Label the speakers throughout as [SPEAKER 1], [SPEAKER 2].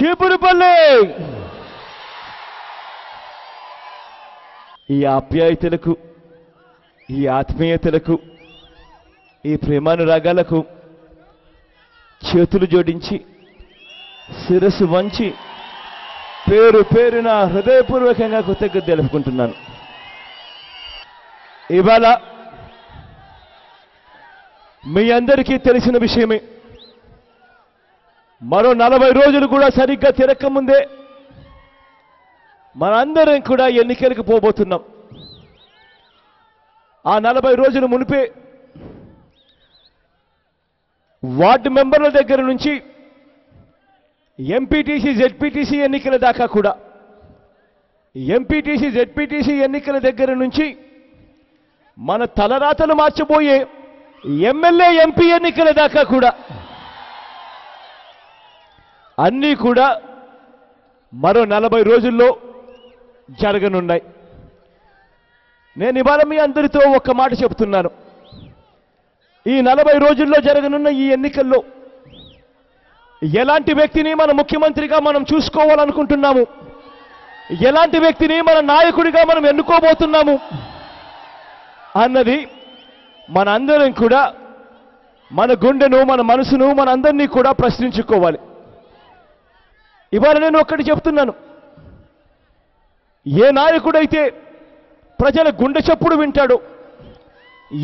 [SPEAKER 1] చీపురుపల్లి ఈ ఆప్యాయతలకు, ఈ ఆత్మీయతలకు, ఈ ప్రేమానురాగాలకు చేతులు జోడించి శిరస్సు వంచి పేరు పేరున హృదయపూర్వకంగా కృతజ్ఞత తెలుపుకుంటున్నాను. ఇవాళ మీ అందరికీ తెలిసిన విషయమే, మరో 40 రోజులు కూడా సరిగ్గా తిరగకముందే మనందరం కూడా ఎన్నికలకు పోబోతున్నాం. ఆ 40 రోజుల మునిపే వార్డు మెంబర్ల దగ్గర నుంచి ఎంపీటీసీ జెడ్పీటీసీ ఎన్నికల దాకా కూడా, ఎంపీటీసీ జెడ్పీటీసీ ఎన్నికల దగ్గర నుంచి మన తలరాతలు మార్చబోయే ఎమ్మెల్యే ఎంపీ ఎన్నికల దాకా కూడా అన్నీ కూడా మరో 40 రోజుల్లో జరగనున్నాయి. నేను ఇవాళ మీ అందరితో ఒక్క మాట చెప్తున్నాను. ఈ 40 రోజుల్లో జరగనున్న ఈ ఎన్నికల్లో ఎలాంటి వ్యక్తిని మన ముఖ్యమంత్రిగా మనం చూసుకోవాలనుకుంటున్నాము, ఎలాంటి వ్యక్తిని మన నాయకుడిగా మనం ఎన్నుకోబోతున్నాము అన్నది మన అందరం కూడా మన గుండెను, మన మనసును, మన అందరినీ కూడా ప్రశ్నించుకోవాలి. ఇవాళ నేను ఒక్కటి చెప్తున్నాను. ఏ నాయకుడైతే ప్రజల గుండె చప్పుడు వింటాడో,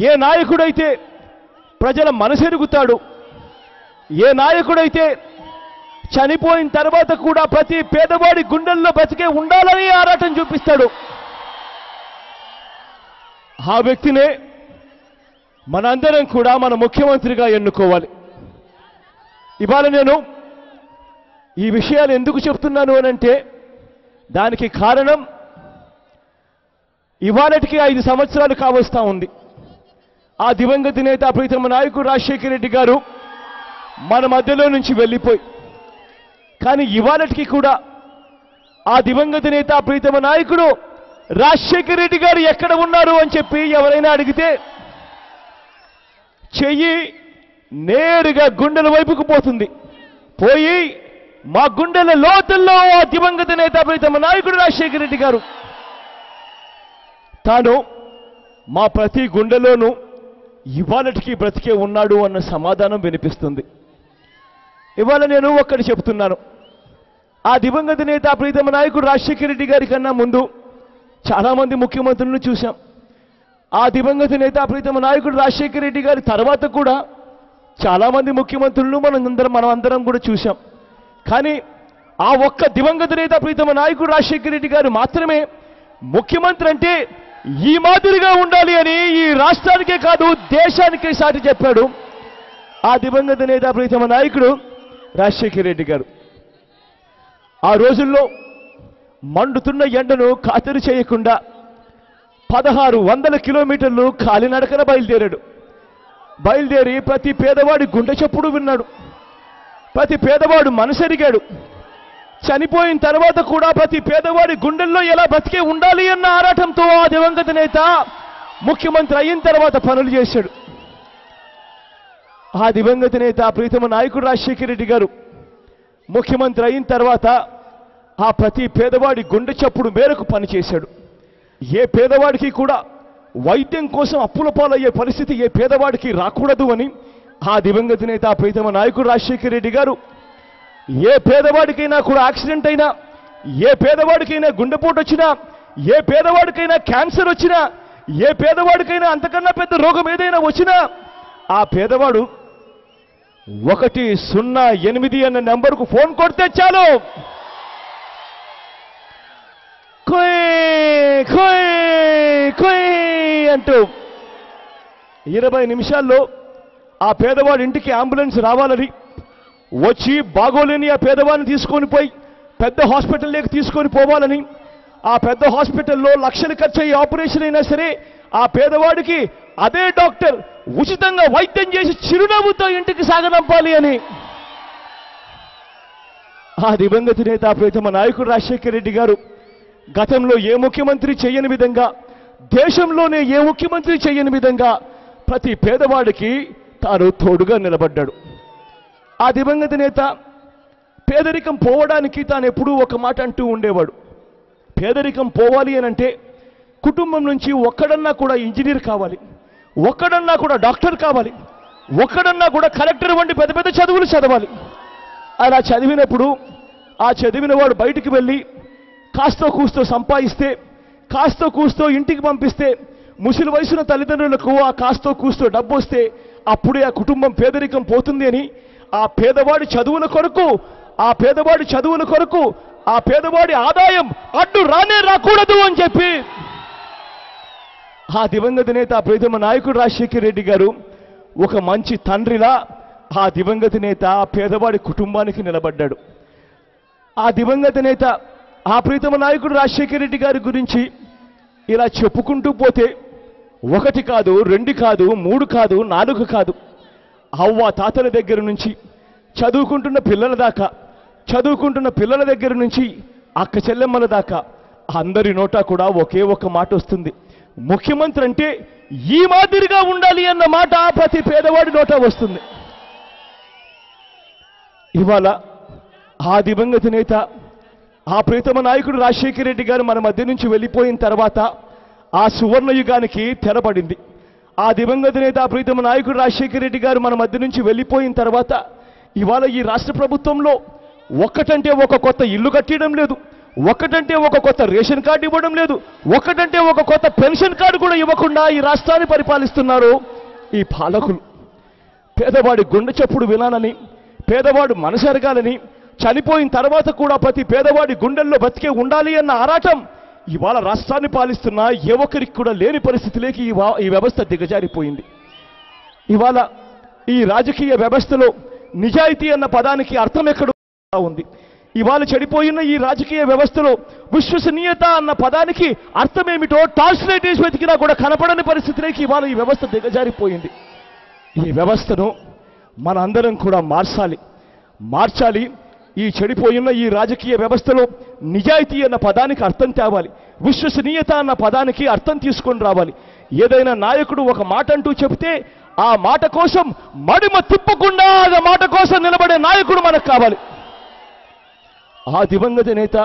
[SPEAKER 1] ఏ నాయకుడైతే ప్రజల మనసెరుగుతాడు, ఏ నాయకుడైతే చనిపోయిన తర్వాత కూడా ప్రతి పేదవాడి గుండెల్లో బతికే ఉండాలని ఆరాటం చూపిస్తాడు, ఆ వ్యక్తినే మనందరం కూడా మన ముఖ్యమంత్రిగా ఎన్నుకోవాలి. ఇవాళ నేను ఈ విషయాలు ఎందుకు చెప్తున్నాను అనంటే, దానికి కారణం ఇవాళటికి 5 సంవత్సరాలు కావస్తా ఉంది. ఆ దివంగత నేత ప్రీతమ నాయకుడు రాజశేఖర రెడ్డి గారు మన మధ్యలో నుంచి వెళ్ళిపోయి, కానీ ఇవాళటికి కూడా ఆ దివంగత నేత ప్రీతమ నాయకుడు రాజశేఖర రెడ్డి గారు ఎక్కడ ఉన్నారు అని చెప్పి ఎవరైనా అడిగితే చెయ్యి నేరుగా గుండెల వైపుకు పోతుంది. పోయి మా గుండెల లోతుల్లో ఆ దివంగత నేత ప్రీతమ నాయకుడు రాజశేఖర రెడ్డి గారు తాను మా ప్రతి గుండెలోనూ ఇవాళటికి బ్రతికే ఉన్నాడు అన్న సమాధానం వినిపిస్తుంది. ఇవాళ నేను ఒక్కటి చెప్తున్నాను. ఆ దివంగత నేత ప్రీతమ నాయకుడు రాజశేఖర రెడ్డి గారి కన్నా ముందు చాలామంది ముఖ్యమంత్రులను చూశాం. ఆ దివంగత నేత ప్రీతమ నాయకుడు రాజశేఖర రెడ్డి గారి తర్వాత కూడా చాలామంది ముఖ్యమంత్రులను మనం అందరం కూడా చూశాం. కానీ ఆ ఒక్క దివంగత నేత ప్రీతమ నాయకుడు రాజశేఖర రెడ్డి గారు మాత్రమే ముఖ్యమంత్రి అంటే ఈ మాదిరిగా ఉండాలి అని ఈ రాష్ట్రానికే కాదు దేశానికే సాటి చెప్పాడు ఆ దివంగత నేత ప్రీతమ నాయకుడు రాజశేఖర రెడ్డి గారు. ఆ రోజుల్లో మండుతున్న ఎండను ఖాతరు చేయకుండా 1600 కిలోమీటర్లు కాలినడకన బయలుదేరి ప్రతి పేదవాడి గుండె చప్పుడు విన్నాడు, ప్రతి పేదవాడు మనసెరిగాడు. చనిపోయిన తర్వాత కూడా ప్రతి పేదవాడి గుండెల్లో ఎలా బ్రతికే ఉండాలి అన్న ఆరాటంతో ఆ దివంగత నేత ముఖ్యమంత్రి అయిన తర్వాత పనులు చేశాడు. ఆ దివంగత నేత ప్రీతమ నాయకుడు రాజశేఖర రెడ్డి గారు ముఖ్యమంత్రి అయిన తర్వాత ఆ ప్రతి పేదవాడి గుండె చప్పుడు మేరకు పనిచేశాడు. ఏ పేదవాడికి కూడా వైద్యం కోసం అప్పుల పాలయ్యే పరిస్థితి ఏ పేదవాడికి రాకూడదు అని ఆ దివంగత నేత ప్రీతమ నాయకుడు రాజశేఖర రెడ్డి గారు ఏ పేదవాడికైనా కూడా యాక్సిడెంట్ అయినా, ఏ పేదవాడికైనా గుండెపోటు వచ్చినా, ఏ పేదవాడికైనా క్యాన్సర్ వచ్చినా, ఏ పేదవాడికైనా అంతకన్నా పెద్ద రోగం ఏదైనా వచ్చినా ఆ పేదవాడు 108 అన్న నెంబర్కు ఫోన్ కొడితే చాలు అంటూ 20 నిమిషాల్లో ఆ పేదవాడి ఇంటికి అంబులెన్స్ రావాలని వచ్చి బాగోలేని ఆ పేదవాడిని తీసుకొని పోయి పెద్ద హాస్పిటల్లోకి తీసుకొని పోవాలని, ఆ పెద్ద హాస్పిటల్లో లక్షలు ఖర్చు అయ్యే ఆపరేషన్ అయినా సరే ఆ పేదవాడికి అదే డాక్టర్ ఉచితంగా వైద్యం చేసి చిరునవ్వుతో ఇంటికి సాగనంపాలి అని ఆ దివంగత నేత ప్రీతమ నాయకుడు రాజశేఖర రెడ్డి గారు గతంలో ఏ ముఖ్యమంత్రి చేయని విధంగా, దేశంలోనే ఏ ముఖ్యమంత్రి చేయని విధంగా ప్రతి పేదవాడికి తాను తోడుగా నిలబడ్డాడు. ఆ దివంగత నేత పేదరికం పోవడానికి తాను ఎప్పుడూ ఒక మాట అంటూ ఉండేవాడు. పేదరికం పోవాలి అనంటే కుటుంబం నుంచి ఒక్కడన్నా కూడా ఇంజనీర్ కావాలి, ఒక్కడన్నా కూడా డాక్టర్ కావాలి, ఒక్కడన్నా కూడా కలెక్టర్ వంటి పెద్ద పెద్ద చదువులు చదవాలి. అలా చదివినప్పుడు ఆ చదివిన వాడు బయటికి వెళ్ళి కాస్తో కూస్తో సంపాదిస్తే, కాస్తో కూస్తో ఇంటికి పంపిస్తే, ముసలి వయసున్న తల్లిదండ్రులకు ఆ కాస్తో కూస్తో డబ్బు వస్తే అప్పుడే ఆ కుటుంబం పేదరికం పోతుంది అని ఆ పేదవాడి చదువుల కొరకు, ఆ పేదవాడి ఆదాయం అడ్డు రానే రాకూడదు అని చెప్పి ఆ దివంగత నేత ప్రీతమ నాయకుడు రాజశేఖర రెడ్డి గారు ఒక మంచి తండ్రిలా ఆ దివంగత నేత పేదవాడి కుటుంబానికి నిలబడ్డాడు. ఆ దివంగత నేత ఆ ప్రీతమ నాయకుడు రాజశేఖర రెడ్డి గారి గురించి ఇలా చెప్పుకుంటూ పోతే 1 కాదు, 2 కాదు, 3 కాదు, 4 కాదు, అవ్వ తాతల దగ్గర నుంచి చదువుకుంటున్న పిల్లల దగ్గర నుంచి అక్క చెల్లెమ్మల దాకా అందరి నోటా కూడా ఒకే ఒక మాట వస్తుంది. ముఖ్యమంత్రి అంటే ఈ మాదిరిగా ఉండాలి అన్న మాట ప్రతి పేదవాడి నోటా వస్తుంది. ఇవాళ ఆ దివంగత నేత ఆ ప్రీతమ నాయకుడు రాజశేఖర రెడ్డి గారు మన మధ్య నుంచి వెళ్ళిపోయిన తర్వాత ఆ సువర్ణ యుగానికి తెరపడింది. ఆ దివంగత నేత ఆ ప్రీతమ నాయకుడు రాజశేఖర రెడ్డి గారు మన మధ్య నుంచి వెళ్ళిపోయిన తర్వాత ఇవాళ ఈ రాష్ట్ర ప్రభుత్వంలో ఒక్కటంటే ఒక కొత్త ఇల్లు కట్టడం లేదు, ఒక్కటంటే ఒక కొత్త రేషన్ కార్డు ఇవ్వడం లేదు, ఒక్కటంటే ఒక కొత్త పెన్షన్ కార్డు కూడా ఇవ్వకుండా ఈ రాష్ట్రాన్ని పరిపాలిస్తున్నారు ఈ పాలకులు. పేదవాడి గుండె చప్పుడు వినాలని, పేదవాడు మనసెరగాలని, చనిపోయిన తర్వాత కూడా ప్రతి పేదవాడి గుండెల్లో బతికే ఉండాలి అన్న ఆరాటం ఇవాళ రాష్ట్రాన్ని పాలిస్తున్న ఏ ఒక్కరికి కూడా లేని పరిస్థితిలోకి ఈ వ్యవస్థ దిగజారిపోయింది. ఇవాళ ఈ రాజకీయ వ్యవస్థలో నిజాయితీ అన్న పదానికి అర్థం ఎక్కడ ఉంది? ఇవాళ చెడిపోయిన ఈ రాజకీయ వ్యవస్థలో విశ్వసనీయత అన్న పదానికి అర్థమేమిటో ట్రాన్స్లేట్ చేసి వెతికినా కూడా కనపడని పరిస్థితిలోకి ఇవాళ ఈ వ్యవస్థ దిగజారిపోయింది. ఈ వ్యవస్థను మనందరం కూడా మార్చాలి. ఈ చెడిపోయిన ఈ రాజకీయ వ్యవస్థలో నిజాయితీ అన్న పదానికి అర్థం తేవాలి, విశ్వసనీయత అన్న పదానికి అర్థం తీసుకొని రావాలి. ఏదైనా నాయకుడు ఒక మాట అంటూ చెబితే ఆ మాట కోసం మడిమ తిప్పకుండా ఆ మాట కోసం నిలబడే నాయకుడు మనకు కావాలి. ఆ దివంగత నేత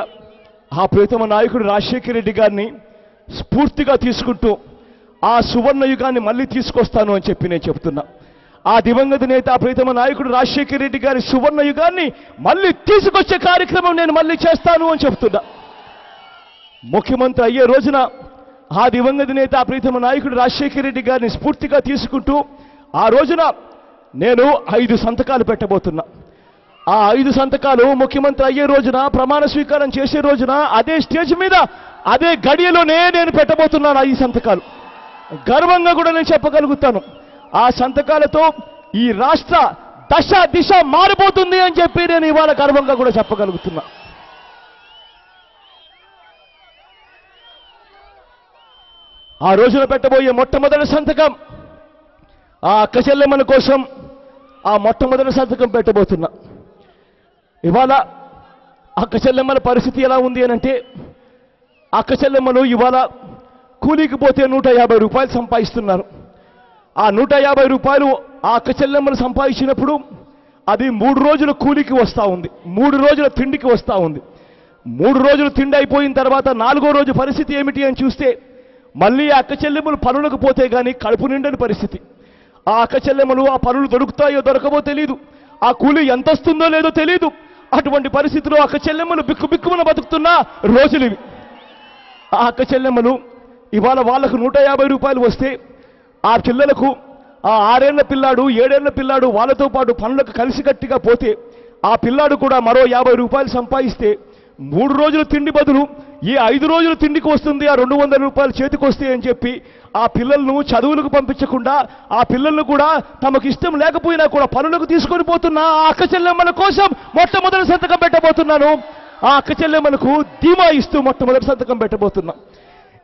[SPEAKER 1] ఆ ప్రీతమ నాయకుడు రాజశేఖర రెడ్డి గారిని స్ఫూర్తిగా తీసుకుంటూ ఆ సువర్ణ యుగాన్ని మళ్ళీ తీసుకొస్తాను అని చెప్పి నేను చెప్తున్నా. ఆ దివంగత నేత ఆ ప్రీతమ నాయకుడు రాజశేఖర రెడ్డి గారి సువర్ణ యుగాన్ని మళ్ళీ తీసుకొచ్చే కార్యక్రమం నేను మళ్ళీ చేస్తాను అని చెప్తున్నా. ముఖ్యమంత్రి అయ్యే రోజున ఆ దివంగత నేత ఆ ప్రీతమ నాయకుడు రాజశేఖర రెడ్డి గారిని స్ఫూర్తిగా తీసుకుంటూ ఆ రోజున నేను 5 సంతకాలు పెట్టబోతున్నా. ఆ 5 సంతకాలు ముఖ్యమంత్రి అయ్యే రోజున, ప్రమాణ స్వీకారం చేసే రోజున అదే స్టేజ్ మీద అదే గడియలోనే నేను పెట్టబోతున్నాను. 5 సంతకాలు గర్వంగా కూడా నేను చెప్పగలుగుతాను. ఆ సంతకాలతో ఈ రాష్ట్ర దిశ మారిపోతుంది అని చెప్పి నేను ఇవాళ గర్వంగా కూడా చెప్పగలుగుతున్నా. ఆ రోజున పెట్టబోయే మొట్టమొదటి సంతకం ఆ అక్క చెల్లెమ్మల కోసం ఆ మొట్టమొదటి సంతకం పెట్టబోతున్నా. ఇవాళ అక్క చెల్లెమ్మల పరిస్థితి ఎలా ఉంది అనంటే, అక్క చెల్లెమ్మలు ఇవాళ కూలీకి పోతే 150 రూపాయలు సంపాదిస్తున్నారు. ఆ 150 రూపాయలు ఆ అక్క చెల్లెమ్మలు సంపాదించినప్పుడు అది 3 రోజుల కూలీకి వస్తూ ఉంది, 3 రోజుల తిండికి వస్తూ ఉంది. 3 రోజులు తిండి అయిపోయిన తర్వాత 4వ రోజు పరిస్థితి ఏమిటి అని చూస్తే మళ్ళీ ఆ అక్క చెల్లెమ్మలు పనులకు పోతే కానీ కడుపు నిండని పరిస్థితి. ఆ అక్క చెల్లెమ్మలు ఆ పనులు దొరుకుతాయో దొరకవో తెలియదు, ఆ కూలీ ఎంత వస్తుందో లేదో తెలియదు. అటువంటి పరిస్థితిలో అక్క చెల్లెమ్మలు బిక్కుబిక్కుమన బతుకుతున్న రోజులు ఇవి. ఆ అక్క చెల్లెమ్మలు ఇవాళ వాళ్ళకు 150 రూపాయలు వస్తే ఆ పిల్లలకు ఆ 6 ఏళ్ల పిల్లాడు 7 ఏళ్ల పిల్లాడు వాళ్ళతో పాటు పనులకు కలిసికట్టుగా పోతే ఆ పిల్లాడు కూడా మరో 50 రూపాయలు సంపాదిస్తే 3 రోజుల తిండి బదులు ఈ 5 రోజుల తిండికి వస్తుంది, ఆ 200 రూపాయలు చేతికి వస్తాయి అని చెప్పి ఆ పిల్లలను చదువులకు పంపించకుండా ఆ పిల్లలను కూడా తమకు ఇష్టం లేకపోయినా కూడా పనులకు తీసుకొని పోతున్న ఆ అక్క చెల్లెమ్మల కోసం మొట్టమొదటి సంతకం పెట్టబోతున్నాను. ఆ అక్క చెల్లెమ్మలకు ధీమా ఇస్తూ మొట్టమొదటి సంతకం పెట్టబోతున్నా.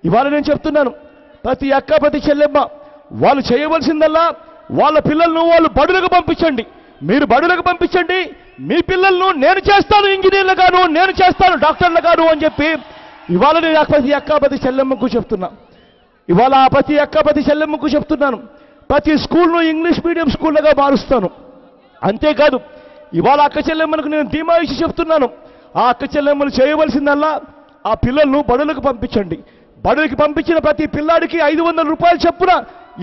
[SPEAKER 1] ఇవాళ నేను చెప్తున్నాను, ప్రతి అక్క ప్రతి చెల్లెమ్మ వాళ్ళు చేయవలసిందల్లా వాళ్ళ పిల్లలను వాళ్ళు బడులకు పంపించండి. మీరు బడులకు పంపించండి, మీ పిల్లలను నేను చేస్తాను ఇంజనీర్లుగాను, నేను చేస్తాను డాక్టర్లుగాను అని చెప్పి ఇవాళ నేను ప్రతి అక్క ప్రతి చెల్లెమ్మకు చెప్తున్నా. ఇవాళ ప్రతి అక్క ప్రతి చెల్లెమ్మకు చెప్తున్నాను, ప్రతి స్కూల్ను ఇంగ్లీష్ మీడియం స్కూళ్ళగా మారుస్తాను. అంతేకాదు ఇవాళ అక్క చెల్లెమ్మలకు నేను ధీమా ఇచ్చి చెప్తున్నాను, ఆ అక్క చెల్లెమ్మలు చేయవలసిందల్లా ఆ పిల్లలను బడులకు పంపించండి. బడులకి పంపించిన ప్రతి పిల్లాడికి 500 రూపాయలు చొప్పున,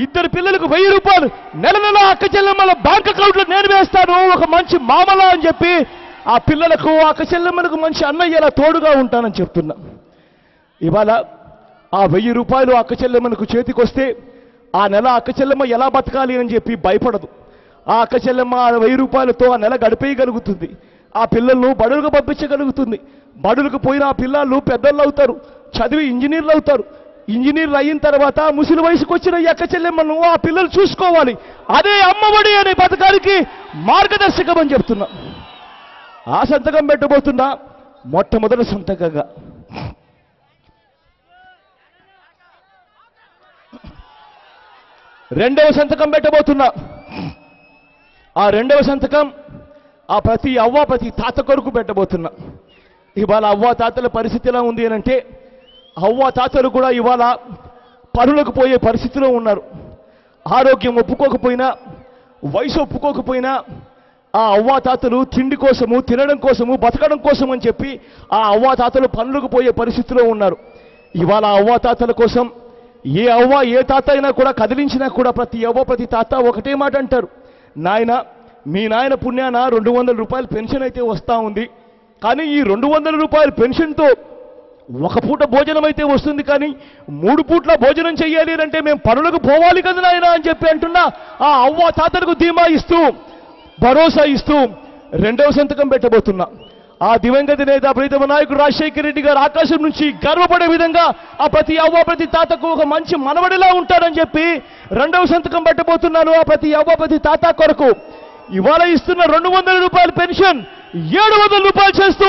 [SPEAKER 1] 2 పిల్లలకు 1000 రూపాయలు నెల నెల అక్క చెల్లెమ్మల బ్యాంక్ అకౌంట్లో నేను వేస్తాను ఒక మంచి మామలా అని చెప్పి ఆ పిల్లలకు అక్క చెల్లెమ్మలకు మంచి అన్నయ్యలా తోడుగా ఉంటానని చెప్తున్నా. ఇవాళ ఆ 1000 రూపాయలు అక్క చెల్లెమ్మలకు చేతికొస్తే ఆ నెల అక్క చెల్లెమ్మ ఎలా బతకాలి అని చెప్పి భయపడదు. ఆ అక్క చెల్లెమ్మ ఆ 1000 రూపాయలతో ఆ నెల గడిపేయగలుగుతుంది. ఆ పిల్లలను బడులకు పంపించగలుగుతుంది. బడులకు పోయిన ఆ పిల్లలు పెద్దలు అవుతారు, చదివి ఇంజనీర్లు అవుతారు. ఇంజనీర్లు అయిన తర్వాత ముసలి వయసుకు వచ్చిన ఈ అక్క చెల్లెమ్మను ఆ పిల్లలు చూసుకోవాలి. అదే అమ్మఒడి అనే పథకానికి మార్గదర్శకం అని చెప్తున్నా. ఆ సంతకం పెట్టబోతున్నా మొట్టమొదటి సంతకంగా. రెండవ సంతకం పెట్టబోతున్నా. ఆ రెండవ సంతకం ఆ ప్రతి అవ్వ ప్రతి తాత కొరకు పెట్టబోతున్నా. ఇవాళ అవ్వ తాతల పరిస్థితి ఎలా ఉంది అని అంటే, అవ్వ తాతలు కూడా ఇవాళ పనులకు పోయే పరిస్థితిలో ఉన్నారు. ఆరోగ్యం ఒప్పుకోకపోయినా, వయసు ఒప్పుకోకపోయినా ఆ అవ్వ తాతలు తిండి కోసము, తినడం కోసము, బతకడం కోసం అని చెప్పి ఆ అవ్వ తాతలు పనులకు పోయే పరిస్థితిలో ఉన్నారు. ఇవాళ అవ్వ తాతల కోసం ఏ అవ్వ ఏ తాత అయినా కూడా కదిలించినా కూడా ప్రతి అవ్వ ప్రతి తాత ఒకటే మాట అంటారు, నాయన మీ నాయన పుణ్యాన 200 రూపాయలు పెన్షన్ అయితే వస్తూ ఉంది, కానీ ఈ 200 రూపాయల పెన్షన్తో ఒక పూట భోజనం అయితే వస్తుంది, కానీ 3 పూట్ల భోజనం చెయ్యాలి అంటే మేము పనులకు పోవాలి కదా నాయన అని చెప్పి అంటున్నా ఆ అవ్వ తాతలకు ధీమా ఇస్తూ, భరోసా ఇస్తూ రెండవ సంతకం పెట్టబోతున్నా. ఆ దివంగత నేత ప్రీతమ నాయకుడు రాజశేఖర రెడ్డి గారు ఆకాశం నుంచి గర్వపడే విధంగా ఆ ప్రతి అవ్వ ప్రతి తాతకు ఒక మంచి మనవడిలా ఉంటారని చెప్పి రెండవ సంతకం పెట్టబోతున్నాను. ఆ ప్రతి అవ్వ ప్రతి తాత కొరకు ఇవాళ ఇస్తున్న 200 రూపాయల పెన్షన్ 700 రూపాయలు చేస్తూ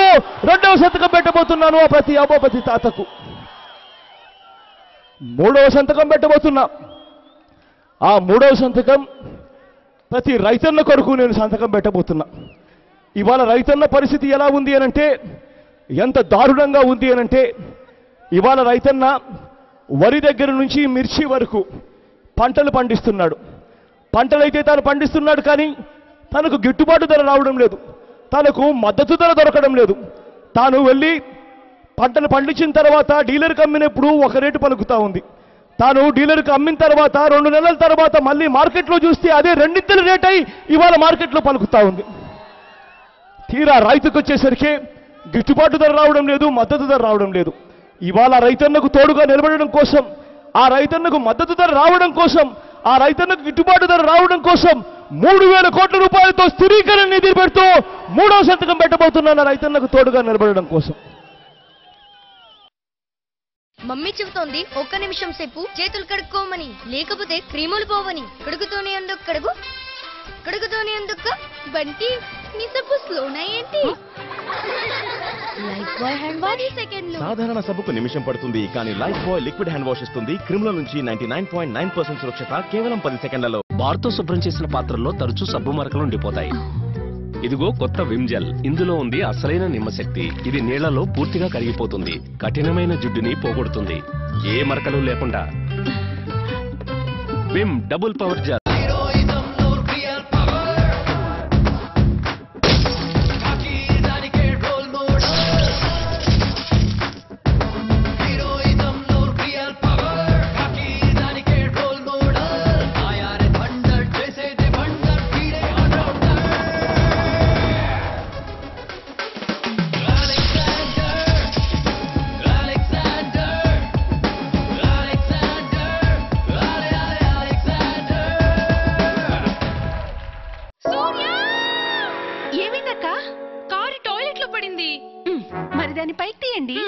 [SPEAKER 1] రెండవ సంతకం పెట్టబోతున్నాను ఆ ప్రతి అవ్వ ప్రతి తాతకు. మూడవ సంతకం పెట్టబోతున్నా. ఆ మూడవ సంతకం ప్రతి రైతన్న కొరకు నేను సంతకం పెట్టబోతున్నా. ఇవాళ రైతన్న పరిస్థితి ఎలా ఉంది అనంటే, ఎంత దారుణంగా ఉంది అనంటే, ఇవాళ రైతన్న వరి దగ్గర నుంచి మిర్చి వరకు పంటలు పండిస్తున్నాడు. పంటలైతే తాను పండిస్తున్నాడు, కానీ తనకు గిట్టుబాటు ధర రావడం లేదు, తనకు మద్దతు ధర దొరకడం లేదు. తాను వెళ్ళి పంటలు పండించిన తర్వాత డీలర్కి అమ్మినప్పుడు ఒక రేటు పలుకుతూ ఉంది. తాను డీలర్కి అమ్మిన తర్వాత 2 నెలల తర్వాత మళ్ళీ మార్కెట్లో చూస్తే అదే 2 రేట్ అయి ఇవాళ మార్కెట్లో పలుకుతూ ఉంది. తీరా రైతుకు వచ్చేసరికి గిట్టుబాటు ధర రావడం లేదు, మద్దతు ధర రావడం లేదు. ఇవాళ రైతన్నకు తోడుగా నిలబడడం కోసం, ఆ రైతన్నకు మద్దతు ధర రావడం కోసం, ఆ రైతన్నకు గిట్టుబాటు ధర రావడం కోసం 3000 కోట్ల రూపాయలతో స్థిరీకరణ నిధి పెడుతూ మూడవ సంతకం పెట్టబోతున్నాను రైతన్నకు తోడుగా నిలబడడం కోసం.
[SPEAKER 2] మమ్మీ చెబుతోంది 1 నిమిషం సేపు చేతులు కడుక్కోమని, లేకపోతే క్రీములు పోవని. కడుగుతూనే ఎందుకు కడుగు, కడుగుతూనే ఎందుకు బంటి నీ సబ్బు స్లోనా ఏంటి? లైఫ్ బాయ్ హ్యాండ్ వాష్ సెకండ్లు.
[SPEAKER 3] సాధారణ సబ్బుకు నిమిషం పడుతుంది, కానీ Lifebuoy liquid hand wash ఇస్తుంది క్రిముల నుంచి 99.9% సురక్షత కేవలం 10 సెకండ్లలో.
[SPEAKER 4] బార్తో శుభ్రం చేసిన పాత్రల్లో తరచూ సబ్బు మరకలు ఉండిపోతాయి. ఇదిగో కొత్త విమ్ జెల్. ఇందులో ఉంది అసలైన నిమ్మశక్తి. ఇది నీళ్లలో పూర్తిగా కరిగిపోతుంది, కఠినమైన జిడ్డుని పోగొడుతుంది, ఏ మరకలు లేకుండా. Vim double power gel.
[SPEAKER 5] మరి దాన్ని పైకి తీయండి.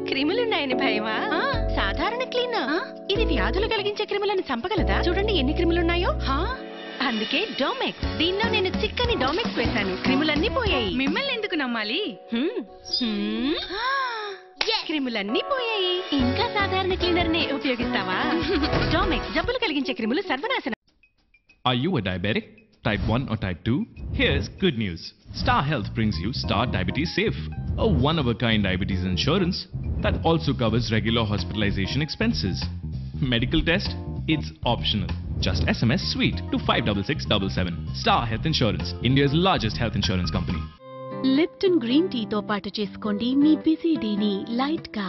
[SPEAKER 5] క్రిములున్నాయని భయమా? సాధారణ క్లీనా? ఇది వ్యాధులు కలిగించే క్రిములను చంపగలదా? చూడండి ఎన్ని క్రిములున్నాయో. అందుకే డోమెక్స్. దీనిలో నేను చిక్కని డోమెక్స్ వేశాను, క్రిములన్నీ పోయాయి. మిమ్మల్ని ఎందుకు నమ్మాలి? క్రిములన్నీ పోయాయి. ఇంకా సాధారణ క్లీనర్ నే ఉపయోగిస్తావా? డోమెక్స్ జబ్బులు కలిగించే క్రిములు సర్వనాశనం.
[SPEAKER 6] Are you a diabetic? Type 1 or type 2? Here's good news. Star Health brings you Star Diabetes Safe, a one-of-a-kind diabetes insurance that also covers regular hospitalization expenses. Medical test? It's optional. Just SMS SWEET to 56677. Star Health Insurance, India's largest health insurance company.
[SPEAKER 5] Lipton green టీతో పాటు చేసుకోండి మీ busy డేని light గా.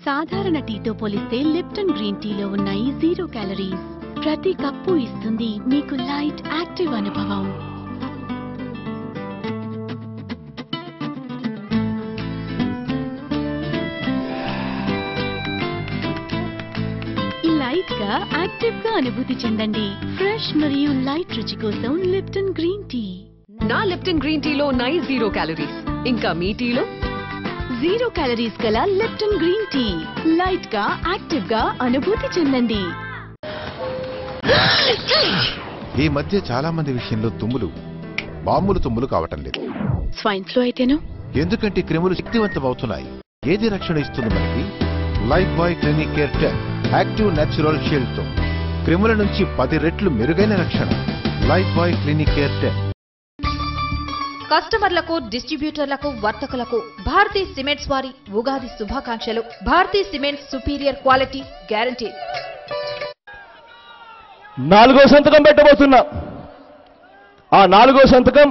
[SPEAKER 5] సాధారణ టీతో పోలిస్తే Lipton green టీలో ఉన్నాయి 0 calories. ప్రతి కప్పు ఇస్తుంది మీకు లైట్ యాక్టివ్ అనుభవం. లైట్ గా యాక్టివ్ గా అనుభూతి చెందండి. ఫ్రెష్ మరియు లైట్ రుచి కోసం లిప్టన్ గ్రీన్ టీ.
[SPEAKER 7] నా లిప్టన్ గ్రీన్ టీలో ఉన్నాయి 0 క్యాలరీస్. ఇంకా మీ టీలో
[SPEAKER 5] 0 క్యాలరీస్ గల లిప్టన్ గ్రీన్ టీ. లైట్ గా యాక్టివ్ గా అనుభూతి చెందండి.
[SPEAKER 8] ఈ మధ్య చాలా మంది విషయంలో తుమ్ములు మామూలు తుమ్ములు కావటం లేదు.
[SPEAKER 5] స్వైన్ ఫ్లూ అయితేనో?
[SPEAKER 8] ఎందుకంటే క్రిములు శక్తివంతం అవుతున్నాయి. ఏది రక్షణ ఇస్తుంది మనకి? Lifebuoy clinic care 10 active natural shield తో క్రిముల నుంచి 10 రెట్లు మెరుగైన రక్షణ. Lifebuoy clinic care 10.
[SPEAKER 9] కస్టమర్లకు, డిస్ట్రిబ్యూటర్లకు, వర్తకులకు భారతీ సిమెంట్స్ వారి ఉగాది శుభాకాంక్షలు. Bharathi cements superior quality guarantee.
[SPEAKER 1] 4వ సంతకం పెట్టబోతున్నా. ఆ 4వ సంతకం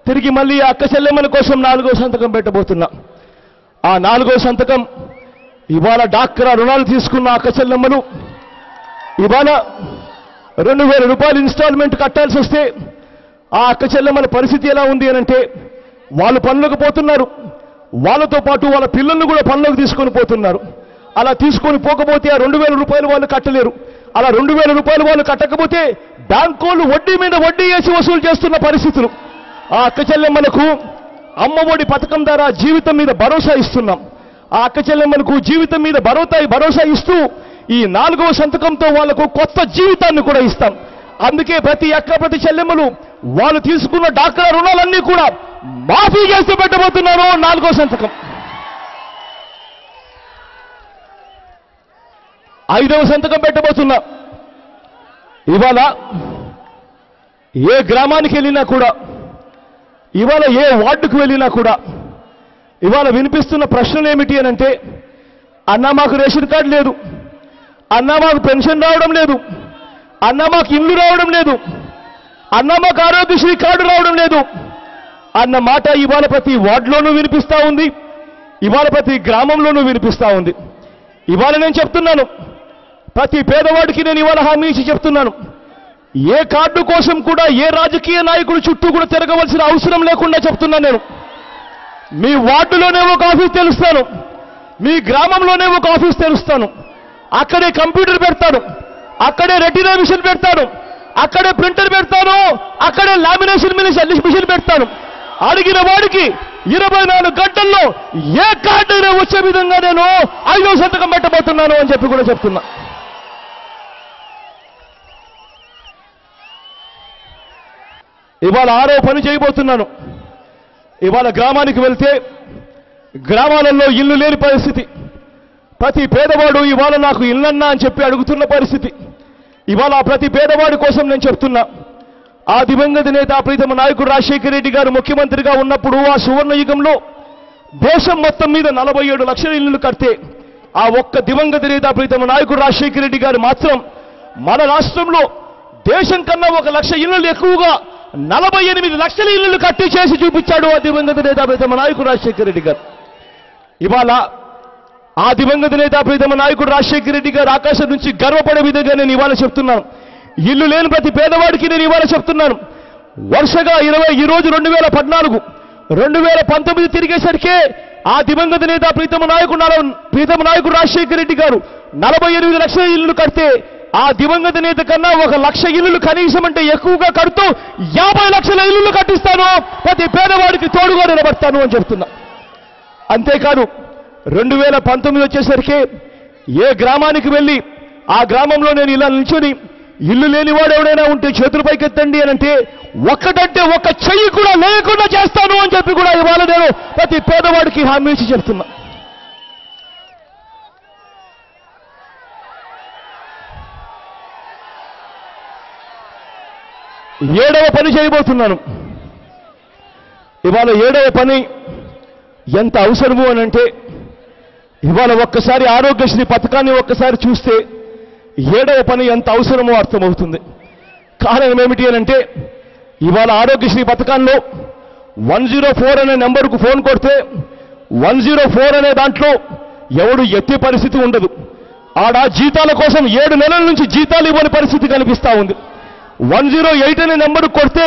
[SPEAKER 1] తిరిగి మళ్ళీ అక్క చెల్లెమ్మల కోసం 4వ సంతకం పెట్టబోతున్నా. ఆ 4వ సంతకం ఇవాళ డాక్రా రుణాలు తీసుకున్న అక్క చెల్లెమ్మలు ఇవాళ 2000 రూపాయలు ఇన్స్టాల్మెంట్ కట్టాల్సి వస్తే ఆ అక్క చెల్లెమ్మల పరిస్థితి ఎలా ఉంది అనంటే, వాళ్ళు పనులకు పోతున్నారు, వాళ్ళతో పాటు వాళ్ళ పిల్లల్ని కూడా పనులకు తీసుకొని పోతున్నారు. అలా తీసుకొని పోకపోతే ఆ 2000 రూపాయలు వాళ్ళు కట్టలేరు. అలా 2000 రూపాయలు వాళ్ళు కట్టకపోతే బ్యాంకోళ్ళు వడ్డీ మీద వడ్డీ వేసి వసూలు చేస్తున్న పరిస్థితులు. ఆ అక్క చెల్లెమ్మలకు అమ్మఒడి పథకం ద్వారా జీవితం మీద భరోసా ఇస్తున్నాం. ఆ అక్క చెల్లెమ్మలకు జీవితం మీద భరోసా ఇస్తూ ఈ 4వ సంతకంతో వాళ్లకు కొత్త జీవితాన్ని కూడా ఇస్తాం. అందుకే ప్రతి అక్క, ప్రతి చెల్లెమ్మలు వాళ్ళు తీసుకున్న డాక్రా రుణాలన్నీ కూడా మాఫీ చేసి పెట్టబోతున్నారు. 4వ సంతకం. 5వ సంతకం పెట్టబోతున్నా. ఇవాళ ఏ గ్రామానికి వెళ్ళినా కూడా, ఇవాళ ఏ వార్డుకు వెళ్ళినా కూడా ఇవాళ వినిపిస్తున్న ప్రశ్నలు ఏమిటి అనంటే, అన్నా మాకు రేషన్ కార్డు లేదు, అన్నా మాకు పెన్షన్ రావడం లేదు, అన్నా మాకు ఇల్లు రావడం లేదు, అన్నా మాకు ఆరోగ్యశ్రీ కార్డు రావడం లేదు అన్న మాట ఇవాళ ప్రతి వార్డులోనూ వినిపిస్తా ఉంది. ఇవాళ ప్రతి గ్రామంలోనూ వినిపిస్తా ఉంది. ఇవాళ నేను చెప్తున్నాను, ప్రతి పేదవాడికి నేను ఇవాళ హామీ ఇచ్చి చెప్తున్నాను, ఏ కార్డు కోసం కూడా ఏ రాజకీయ నాయకుడు చుట్టూ కూడా తిరగవలసిన అవసరం లేకుండా చెప్తున్నాను. నేను మీ వార్డులోనే ఒక ఆఫీస్ తెలుస్తాను, మీ గ్రామంలోనే ఒక ఆఫీస్ తెలుస్తాను. అక్కడే కంప్యూటర్ పెడతాను, అక్కడే రెటీనా మిషన్ పెడతాను, అక్కడే ప్రింటర్ పెడతాను, అక్కడే లామినేషన్ మిషన్ పెడతాను. అడిగిన వాడికి 24 గంటల్లో ఏ కార్డు అయినా వచ్చే విధంగా నేను 5వ సంతకం పెట్టబోతున్నాను అని చెప్పి కూడా చెప్తున్నా. ఇవాళ 6వ పని చేయబోతున్నాను. ఇవాళ గ్రామానికి వెళ్తే గ్రామాలలో ఇల్లు లేని పరిస్థితి. ప్రతి పేదవాడు ఇవాళ నాకు ఇల్లన్నా అని చెప్పి అడుగుతున్న పరిస్థితి. ఇవాళ ప్రతి పేదవాడి కోసం నేను చెప్తున్నా, ఆ దివంగత నేత ప్రీతమ నాయకుడు రాజశేఖర రెడ్డి గారు ముఖ్యమంత్రిగా ఉన్నప్పుడు ఆ సువర్ణ యుగంలో దేశం మొత్తం మీద 47 లక్షల ఇల్లులు కడితే, ఆ ఒక్క దివంగత నేత ప్రీతమ నాయకుడు రాజశేఖర రెడ్డి గారు మాత్రం మన రాష్ట్రంలో దేశం కన్నా 1 లక్ష ఇల్లులు ఎక్కువగా 48 లక్షల ఇల్లులు కట్టి చేసి చూపించాడు ఆ దివంగత నేత ప్రీతమ నాయకుడు రాజశేఖర రెడ్డి గారు. ఇవాళ ఆ దివంగత నేత ప్రీతమ నాయకుడు రాజశేఖర రెడ్డి గారు ఆకాశం నుంచి గర్వపడే విధంగా నేను ఇవాళ చెప్తున్నాను. ఇల్లు లేని ప్రతి పేదవాడికి నేను ఇవాళ చెప్తున్నాను, వరుసగా ఈ రోజు 2014, 2019 తిరిగేసరికే ఆ దివంగత నేత ప్రీతమ నాయకుడు రాజశేఖర రెడ్డి గారు 48 లక్షల ఇల్లులు కడితే, ఆ దివంగత నేత కన్నా 1 లక్ష ఇల్లులు కనీసం అంటే ఎక్కువగా కడుతూ 50 లక్షల ఇల్లులు కట్టిస్తాను, ప్రతి పేదవాడికి తోడుగా నిలబడతాను అని చెప్తున్నా. అంతేకాదు 2019 వచ్చేసరికి ఏ గ్రామానికి వెళ్ళి ఆ గ్రామంలో నేను ఇలా నిల్చొని ఇల్లు లేనివాడు ఎవడైనా ఉంటే చేతులు పైకెత్తండి అని అంటే, ఒక్కటంటే ఒక్క చెయ్యి కూడా లేకుండా చేస్తాను అని చెప్పి కూడా ఇవాళ నేను ప్రతి పేదవాడికి హామీ ఇచ్చి చెప్తున్నా. ఏడవ పని చేయబోతున్నాను. ఇవాళ 7వ పని ఎంత అవసరము అనంటే, ఇవాళ ఒక్కసారి ఆరోగ్యశ్రీ పథకాన్ని ఒక్కసారి చూస్తే ఏడవ పని ఎంత అవసరమో అర్థమవుతుంది. కారణం ఏమిటి అనంటే ఇవాళ ఆరోగ్యశ్రీ పథకాల్లో 104 అనే నెంబర్కు ఫోన్ కొడితే 104 అనే దాంట్లో ఎవడు ఎత్తే పరిస్థితి ఉండదు. ఆడ జీతాల కోసం 7 నెలల నుంచి జీతాలు ఇవ్వని పరిస్థితి కనిపిస్తా ఉంది. 108 అనే నెంబర్కు కొడితే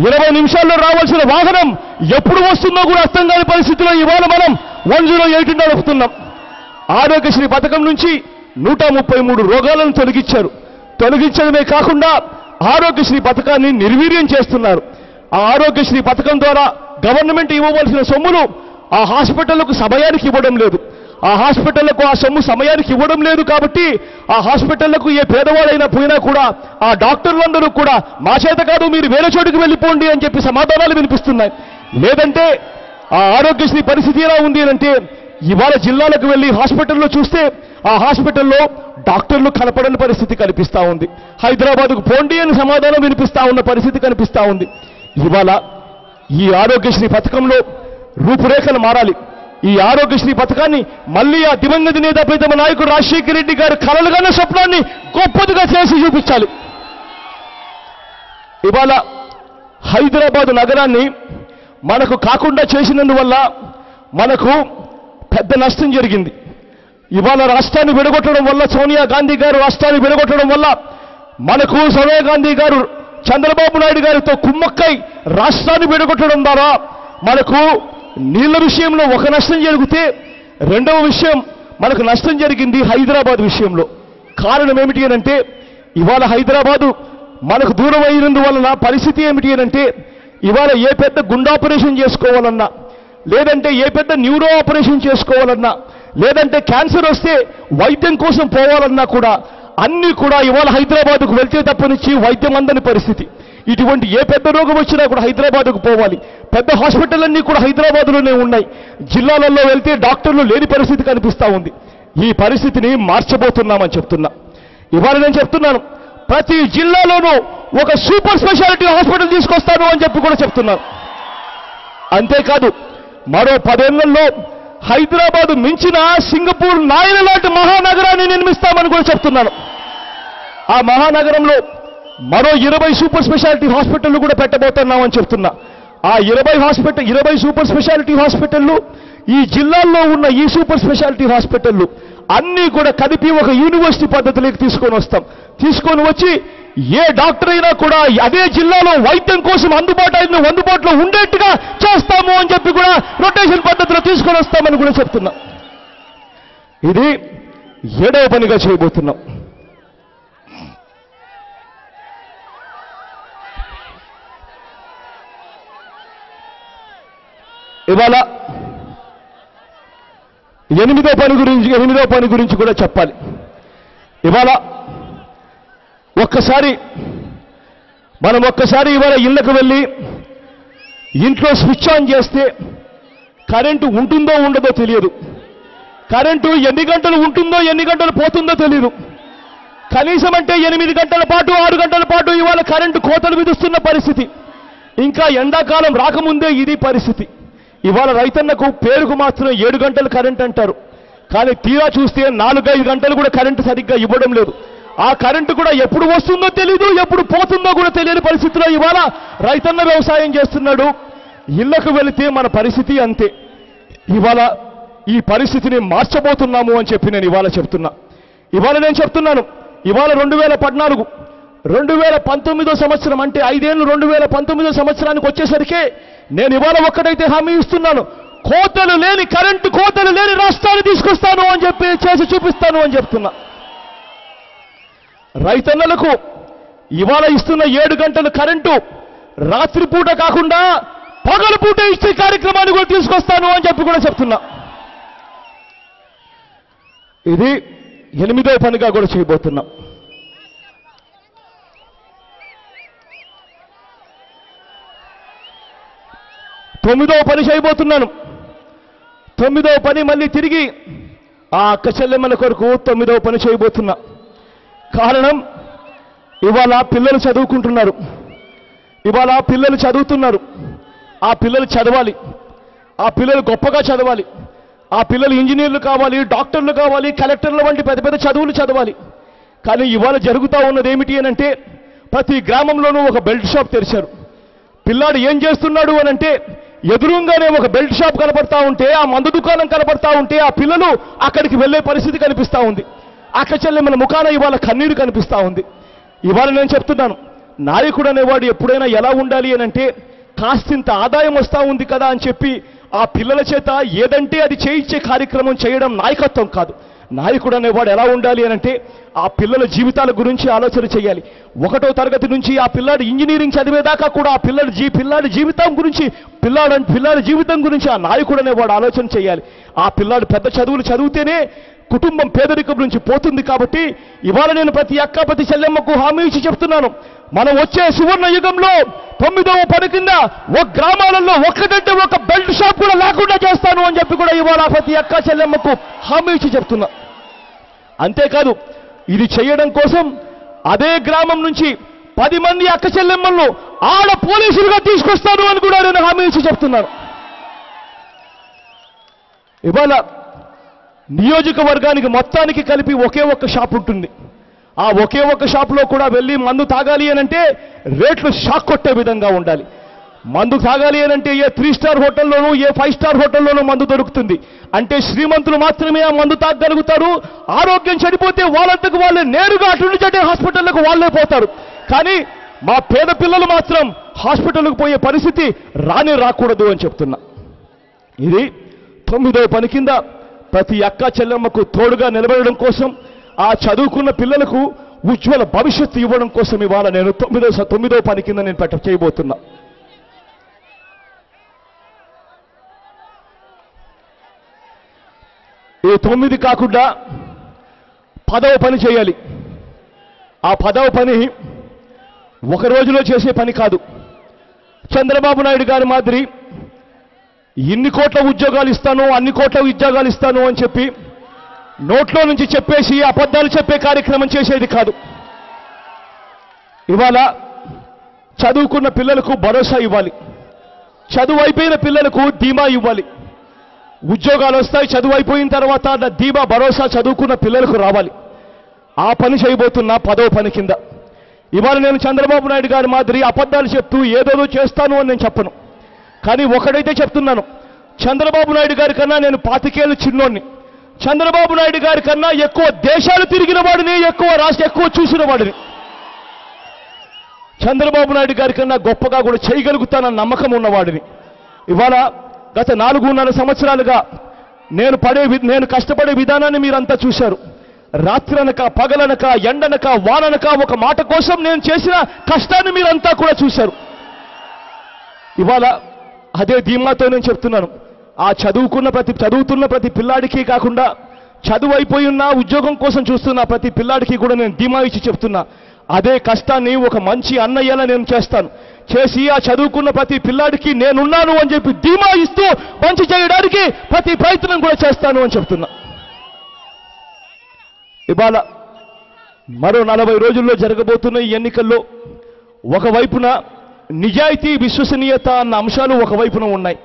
[SPEAKER 1] 20 నిమిషాల్లో రావాల్సిన వాహనం ఎప్పుడు వస్తుందో కూడా అర్థం కాని పరిస్థితిలో ఇవాళ మనం 108 నడుపుతున్నాం. ఆరోగ్యశ్రీ పథకం నుంచి 133 రోగాలను తొలగించడమే కాకుండా ఆరోగ్యశ్రీ పథకాన్ని నిర్వీర్యం చేస్తున్నారు. ఆ ఆరోగ్యశ్రీ పథకం ద్వారా గవర్నమెంట్ ఇవ్వవలసిన సొమ్ములు ఆ హాస్పిటళ్లకు సమయానికి ఇవ్వడం లేదు. ఆ హాస్పిటళ్లకు ఆ సొమ్ము సమయానికి ఇవ్వడం లేదు కాబట్టి ఆ హాస్పిటళ్లకు ఏ పేదవాడైనా పోయినా కూడా ఆ డాక్టర్లందరూ కూడా మా చేత కాదు మీరు వేరే చోటుకు వెళ్ళిపోండి అని చెప్పి సమాధానాలు వినిపిస్తున్నాయి. లేదంటే ఆ ఆరోగ్యశ్రీ పరిస్థితి ఎలా ఉంది అంటే ఇవాళ జిల్లాలకు వెళ్ళి హాస్పిటల్లో చూస్తే ఆ హాస్పిటల్లో డాక్టర్లు కనపడని పరిస్థితి కనిపిస్తా ఉంది. హైదరాబాద్కు పోండి అని సమాధానం వినిపిస్తా ఉన్న పరిస్థితి కనిపిస్తా ఉంది. ఇవాళ ఈ ఆరోగ్యశ్రీ పథకంలో రూపురేఖలు మారాలి. ఈ ఆరోగ్యశ్రీ పథకాన్ని మళ్ళీ ఆ దివంగత నేత ప్రీతమ నాయకుడు రాజశేఖర రెడ్డి గారు కలలుగన్న స్వప్నాన్ని గొప్పదిగా చేసి చూపించాలి. ఇవాళ హైదరాబాద్ నగరాన్ని మనకు కాకుండా చేసినందువల్ల మనకు పెద్ద నష్టం జరిగింది. ఇవాళ రాష్ట్రాన్ని విడగొట్టడం వల్ల సోనియా గాంధీ గారు రాష్ట్రాన్ని విడగొట్టడం వల్ల మనకు సోనియా గాంధీ గారు చంద్రబాబు నాయుడు గారితో కుమ్మక్కై రాష్ట్రాన్ని విడగొట్టడం ద్వారా మనకు నీళ్ల విషయంలో ఒక నష్టం జరిగితే రెండవ విషయం మనకు నష్టం జరిగింది హైదరాబాద్ విషయంలో. కారణం ఏమిటి అనంటే ఇవాళ హైదరాబాదు మనకు దూరం అయినందువలన పరిస్థితి ఏమిటి అనంటే ఇవాళ ఏ పెద్ద గుండె ఆపరేషన్ చేసుకోవాలన్నా లేదంటే ఏ పెద్ద న్యూరో ఆపరేషన్ చేసుకోవాలన్నా లేదంటే క్యాన్సర్ వస్తే వైద్యం కోసం పోవాలన్నా కూడా అన్నీ కూడా ఇవాళ హైదరాబాద్కు వెళ్తే తప్పనిచ్చి వైద్యం అందని పరిస్థితి. ఇటువంటి ఏ పెద్ద రోగం వచ్చినా కూడా హైదరాబాద్కు పోవాలి. పెద్ద హాస్పిటల్ అన్నీ కూడా హైదరాబాద్లోనే ఉన్నాయి. జిల్లాలలో వెళ్తే డాక్టర్లు లేని పరిస్థితి కనిపిస్తా ఉంది. ఈ పరిస్థితిని మార్చబోతున్నామని చెప్తున్నా. ఇవాళ నేను చెప్తున్నాను ప్రతి జిల్లాలోనూ ఒక సూపర్ స్పెషాలిటీ హాస్పిటల్ తీసుకొస్తాను అని చెప్పి కూడా చెప్తున్నాను. అంతేకాదు మరో 10 ఏళ్లలో హైదరాబాద్ మించిన సింగపూర్ నాయన లాంటి మహానగరాన్ని నిర్మిస్తామని కూడా చెప్తున్నాను. ఆ మహానగరంలో మరో 20 సూపర్ స్పెషాలిటీ హాస్పిటళ్లు కూడా పెట్టబోతున్నామని చెప్తున్నా. ఆ 20 సూపర్ స్పెషాలిటీ హాస్పిటళ్లు ఈ జిల్లాల్లో ఉన్న ఈ సూపర్ స్పెషాలిటీ హాస్పిటళ్లు అన్నీ కూడా కలిపి ఒక యూనివర్సిటీ పద్ధతిలోకి తీసుకొని వచ్చి ఏ డాక్టర్ అయినా కూడా అదే జిల్లాలో వైద్యం కోసం అందుబాటులో ఉండేట్టుగా చేస్తాము అని చెప్పి కూడా రొటేషన్ పద్ధతిలో తీసుకొని వస్తామని కూడా చెప్తున్నా. ఇది 7వ పనిగా చేయబోతున్నాం. ఇవాళ 8వ పని గురించి కూడా చెప్పాలి. ఇవాళ మనం ఒక్కసారి ఇవాళ ఇళ్లకు వెళ్ళి ఇంట్లో స్విచ్ ఆన్ చేస్తే కరెంటు ఉంటుందో ఉండదో తెలియదు. కరెంటు ఎన్ని గంటలు ఉంటుందో ఎన్ని గంటలు పోతుందో తెలియదు. కనీసం అంటే 8 గంటల పాటు 6 గంటల పాటు ఇవాళ కరెంటు కోతలు విధిస్తున్న పరిస్థితి. ఇంకా ఎండాకాలం రాకముందే ఇది పరిస్థితి. ఇవాళ రైతన్నకు పేరుకు మాత్రం 7 గంటలు కరెంట్ అంటారు. కానీ తీరా చూస్తే 4-5 గంటలు కూడా కరెంటు సరిగ్గా ఇవ్వడం లేదు. ఆ కరెంటు కూడా ఎప్పుడు వస్తుందో తెలీదు, ఎప్పుడు పోతుందో కూడా తెలియని పరిస్థితిలో ఇవాళ రైతన్న వ్యవసాయం చేస్తున్నాడు. ఇళ్లకు వెళితే మన పరిస్థితి అంతే. ఇవాళ ఈ పరిస్థితిని మార్చబోతున్నాము అని చెప్పి నేను ఇవాళ చెప్తున్నా. ఇవాళ నేను చెప్తున్నాను ఇవాళ 2014 2019 సంవత్సరం అంటే 5 ఏళ్ళు 2019 సంవత్సరానికి వచ్చేసరికి నేను ఇవాళ ఒక్కటైతే హామీ ఇస్తున్నాను, కరెంటు కోతలు లేని రాష్ట్రాన్ని తీసుకొస్తాను అని చెప్పి చేసి చూపిస్తాను అని చెప్తున్నా. రైతన్నలకు ఇవాళ ఇస్తున్న 7 గంటల కరెంటు రాత్రిపూట కాకుండా పగలుపూట ఇచ్చే కార్యక్రమాన్ని కూడా తీసుకొస్తాను అని చెప్పి కూడా చెప్తున్నా. ఇది 8వ పనిగా కూడా చేయబోతున్నాం. తొమ్మిదవ పని చేయబోతున్నాను. 9వ పని మళ్ళీ తిరిగి ఆ అక్క చెల్లెమ్మల కొరకు 9వ పని చేయబోతున్నా. కారణం ఇవాళ పిల్లలు చదువుకుంటున్నారు. ఆ పిల్లలు చదవాలి. ఆ పిల్లలు గొప్పగా చదవాలి. ఆ పిల్లలు ఇంజనీర్లు కావాలి, డాక్టర్లు కావాలి, కలెక్టర్ల వంటి పెద్ద పెద్ద చదువులు చదవాలి. కానీ ఇవాళ జరుగుతూ ఉన్నది ఏమిటి అనంటే ప్రతి గ్రామంలోనూ ఒక బెల్ట్ షాప్ తెరిచారు. పిల్లాడు ఏం చేస్తున్నాడు అనంటే ఎదురుగానే ఒక బెల్ట్ షాప్ కనపడతా ఉంటే, ఆ మందు దుకాణం కనపడతా ఉంటే ఆ పిల్లలు అక్కడికి వెళ్ళే పరిస్థితి కనిపిస్తూ ఉంది. అక్క చెల్లెమ్మల ముఖాన ఇవాళ కన్నీరు కనిపిస్తూ ఉంది. ఇవాళ నేను చెప్తున్నాను, నాయకుడు అనేవాడు ఎప్పుడైనా ఎలా ఉండాలి అనంటే కాస్తింత ఆదాయం వస్తూ ఉంది కదా అని చెప్పి ఆ పిల్లల చేత ఏదంటే అది చేయించే కార్యక్రమం చేయడం నాయకత్వం కాదు. నాయకుడు అనేవాడు ఎలా ఉండాలి అనంటే ఆ పిల్లల జీవితాల గురించి ఆలోచన చేయాలి. 1వ తరగతి నుంచి ఆ పిల్లాడు ఇంజనీరింగ్ చదివేదాకా కూడా ఆ పిల్లాడి జీవితం గురించి పిల్లాడి జీవితం గురించి ఆ నాయకుడు అనేవాడు ఆలోచన చేయాలి. ఆ పిల్లాడు పెద్ద చదువులు చదివితేనే కుటుంబం పేదరికం నుంచి పోతుంది. కాబట్టి ఇవాళ నేను ప్రతి అక్క ప్రతి చెల్లెమ్మకు హామీ ఇచ్చి చెప్తున్నాను, మనం వచ్చే సువర్ణ యుగంలో 9వ పని కింద ఒక గ్రామాలలో ఒక్కటంటే ఒక బెల్ట్ షాప్ కూడా లేకుండా చేస్తాను అని చెప్పి కూడా ఇవాళ ప్రతి అక్క చెల్లెమ్మకు హామీ ఇచ్చి చెప్తున్నా. అంతేకాదు ఇది చేయడం కోసం అదే గ్రామం నుంచి 10 మంది అక్క చెల్లెమ్మలను ఆడ పోలీసులుగా తీసుకొస్తాను అని కూడా నేను హామీ ఇచ్చి చెప్తున్నాను. ఇవాళ నియోజకవర్గానికి మొత్తానికి కలిపి ఒకే ఒక్క షాప్ ఉంటుంది. ఆ ఒకే ఒక్క షాపులో కూడా వెళ్ళి మందు తాగాలి అనంటే రేట్లు షాక్ కొట్టే విధంగా ఉండాలి. మందు తాగాలి అనంటే ఏ 3 స్టార్ హోటల్లోనూ ఏ 5 స్టార్ హోటల్లోనూ మందు దొరుకుతుంది. అంటే శ్రీమంతులు మాత్రమే ఆ మందు తాగగలుగుతారు. ఆరోగ్యం చెడిపోతే వాళ్ళంతకు వాళ్ళే నేరుగా అటు చెడ్డే హాస్పిటళ్లకు వాళ్ళే పోతారు. కానీ మా పేద పిల్లలు మాత్రం హాస్పిటల్కు పోయే పరిస్థితి రాకూడదు అని చెప్తున్నా. ఇది 9వ పని కింద ప్రతి అక్క చెల్లెమ్మకు తోడుగా నిలబడడం కోసం, ఆ చదువుకున్న పిల్లలకు ఉజ్వల భవిష్యత్తు ఇవ్వడం కోసం ఇవాళ నేను 9వ పని కింద నేను చేయబోతున్నా. ఈ 9 కాకుండా 10వ పని చేయాలి. ఆ 10వ పని ఒక రోజులో చేసే పని కాదు. చంద్రబాబు నాయుడు గారి మాదిరి ఇన్ని కోట్ల ఉద్యోగాలు ఇస్తాను, అన్ని కోట్ల ఉద్యోగాలు ఇస్తాను అని చెప్పి నోట్లో నుంచి చెప్పేసి అబద్ధాలు చెప్పే కార్యక్రమం చేసేది కాదు. ఇవాళ చదువుకున్న పిల్లలకు భరోసా ఇవ్వాలి. చదువు అయిపోయిన పిల్లలకు ధీమా ఇవ్వాలి. ఉద్యోగాలు వస్తాయి, చదువు అయిపోయిన తర్వాత ధీమా భరోసా చదువుకున్న పిల్లలకు రావాలి. ఆ పని చేయబోతున్నా 10వ పని కింద. ఇవాళ నేను చంద్రబాబు నాయుడు గారి మాదిరి అబద్ధాలు చెప్తూ ఏదోదో చేస్తాను అని నేను చెప్పను. కానీ ఒకడైతే చెప్తున్నాను, చంద్రబాబు నాయుడు గారి కన్నా నేను 25 ఏళ్ళు చిన్నోడిని. చంద్రబాబు నాయుడు గారి కన్నా ఎక్కువ దేశాలు తిరిగిన వాడిని, ఎక్కువ చూసిన వాడిని. చంద్రబాబు నాయుడు గారి కన్నా గొప్పగా కూడా చేయగలుగుతానన్న నమ్మకం ఉన్నవాడిని. ఇవాళ గత 4.5 సంవత్సరాలుగా నేను కష్టపడే విధానాన్ని మీరంతా చూశారు. రాత్రనక పగలనక ఎండనక వాననక ఒక మాట కోసం నేను చేసిన కష్టాన్ని మీరంతా కూడా చూశారు. ఇవాళ అదే ధీమాతో నేను చెప్తున్నాను, ఆ చదువుతున్న ప్రతి పిల్లాడికి కాకుండా చదువు అయిపోయి ఉన్న ఉద్యోగం కోసం చూస్తున్న ప్రతి పిల్లాడికి కూడా నేను ధీమా ఇచ్చి చెప్తున్నా, అదే కష్టాన్ని ఒక మంచి అన్నయ్యలా నేను చేస్తాను. చేసి ఆ చదువుకున్న ప్రతి పిల్లాడికి నేనున్నాను అని చెప్పి ధీమా ఇస్తూ మంచి చేయడానికి ప్రతి ప్రయత్నం కూడా చేస్తాను అని చెప్తున్నా. ఇవాళ మరో 40 రోజుల్లో జరగబోతున్న ఈ ఎన్నికల్లో ఒకవైపున నిజాయితీ విశ్వసనీయత అన్న అంశాలు ఒకవైపున ఉన్నాయి,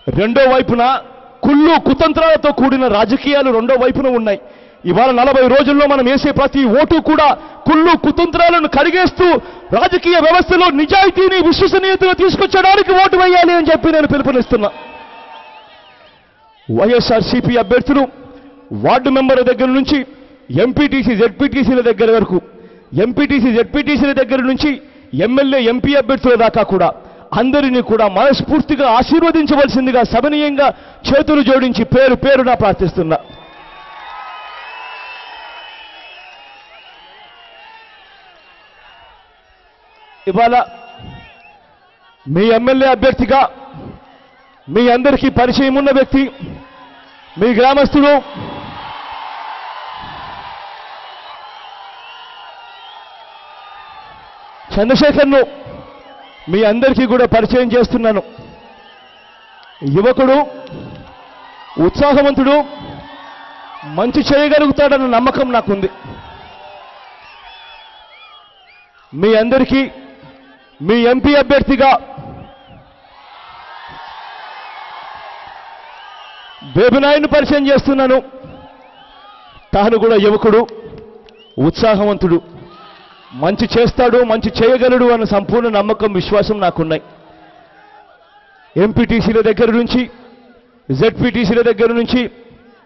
[SPEAKER 1] రెండో వైపున కుళ్ళు కుతంత్రాలతో కూడిన రాజకీయాలు రెండో వైపున ఉన్నాయి. ఇవాళ 40 రోజుల్లో మనం వేసే ప్రతి ఓటు కూడా కుళ్ళు కుతంత్రాలను కడిగేస్తూ రాజకీయ వ్యవస్థలో నిజాయితీని విశ్వసనీయతను తీసుకొచ్చడానికి ఓటు వేయాలి అని చెప్పి నేను పిలుపునిస్తున్నా. వైఎస్ఆర్సీపీ అభ్యర్థులు వార్డు మెంబర్ల దగ్గర నుంచి ఎంపీటీసీ జెడ్పీటీసీల దగ్గర వరకు, ఎంపీటీసీ జెడ్పీటీసీల దగ్గర నుంచి ఎమ్మెల్యే ఎంపీ అభ్యర్థుల దాకా కూడా అందరినీ కూడా మనస్ఫూర్తిగా ఆశీర్వదించవలసిందిగా సభనీయంగా చేతులు జోడించి పేరున ప్రార్థిస్తున్నా. ఇవాళ మీ ఎమ్మెల్యే అభ్యర్థిగా మీ అందరికీ పరిచయం ఉన్న వ్యక్తి, మీ గ్రామస్తుడు, చంద్రశేఖర్ను మీ అందరికీ కూడా పరిచయం చేస్తున్నాను. యువకుడు, ఉత్సాహవంతుడు, మంచి చేయగలుగుతాడన్న నమ్మకం నాకుంది. మీ అందరికీ మీ ఎంపీ అభ్యర్థిగా బేబినాయుడిని పరిచయం చేస్తున్నాను. తాను కూడా యువకుడు, ఉత్సాహవంతుడు, మంచి చేస్తాడు, మంచి చేయగలడు అన్న సంపూర్ణ నమ్మకం, విశ్వాసం నాకున్నాయి. ఎంపీటీసీల దగ్గర నుంచి, జెడ్పీటీసీల దగ్గర నుంచి,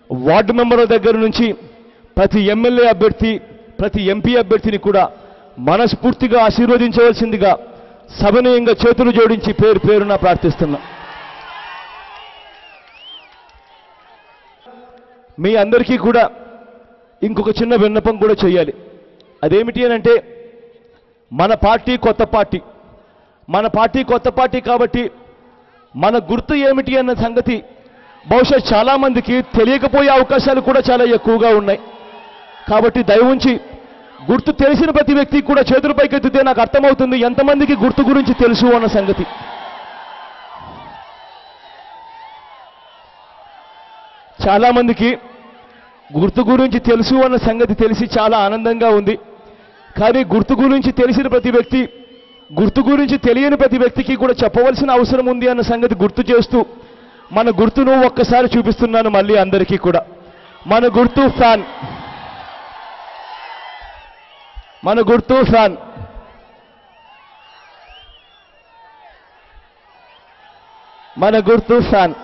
[SPEAKER 1] వార్డు మెంబర్ల దగ్గర నుంచి ప్రతి ఎమ్మెల్యే అభ్యర్థి, ప్రతి ఎంపీ అభ్యర్థిని కూడా మనస్ఫూర్తిగా ఆశీర్వదించవలసిందిగా సవినయంగా చేతులు జోడించి పేరు పేరున ప్రార్థిస్తున్నా. మీ అందరికీ కూడా ఇంకొక చిన్న విన్నపం కూడా చేయాలి. అదేమిటి అనంటే, మన పార్టీ కొత్త పార్టీ, మన పార్టీ కొత్త పార్టీ కాబట్టి మన గుర్తు ఏమిటి అన్న సంగతి బహుశా చాలామందికి తెలియకపోయే అవకాశాలు కూడా చాలా ఎక్కువగా ఉన్నాయి. కాబట్టి దయవుంచి గుర్తు తెలిసిన ప్రతి వ్యక్తికి కూడా చేతుల పైకెత్తితే నాకు అర్థమవుతుంది ఎంతమందికి గుర్తు గురించి తెలుసు అన్న సంగతి. చాలామందికి గుర్తు గురించి తెలుసు అన్న సంగతి తెలిసి చాలా ఆనందంగా ఉంది. కానీ గుర్తు గురించి తెలిసిన ప్రతి వ్యక్తి, గుర్తు గురించి తెలియని ప్రతి వ్యక్తికి కూడా చెప్పవలసిన అవసరం ఉంది అన్న సంగతి గుర్తు చేస్తూ మన గుర్తును ఒక్కసారి చూపిస్తున్నాను మళ్ళీ అందరికీ కూడా. మన గుర్తు ఫ్యాన్, మన గుర్తు ఫ్యాన్. మన గుర్తు ఫ్యాన్.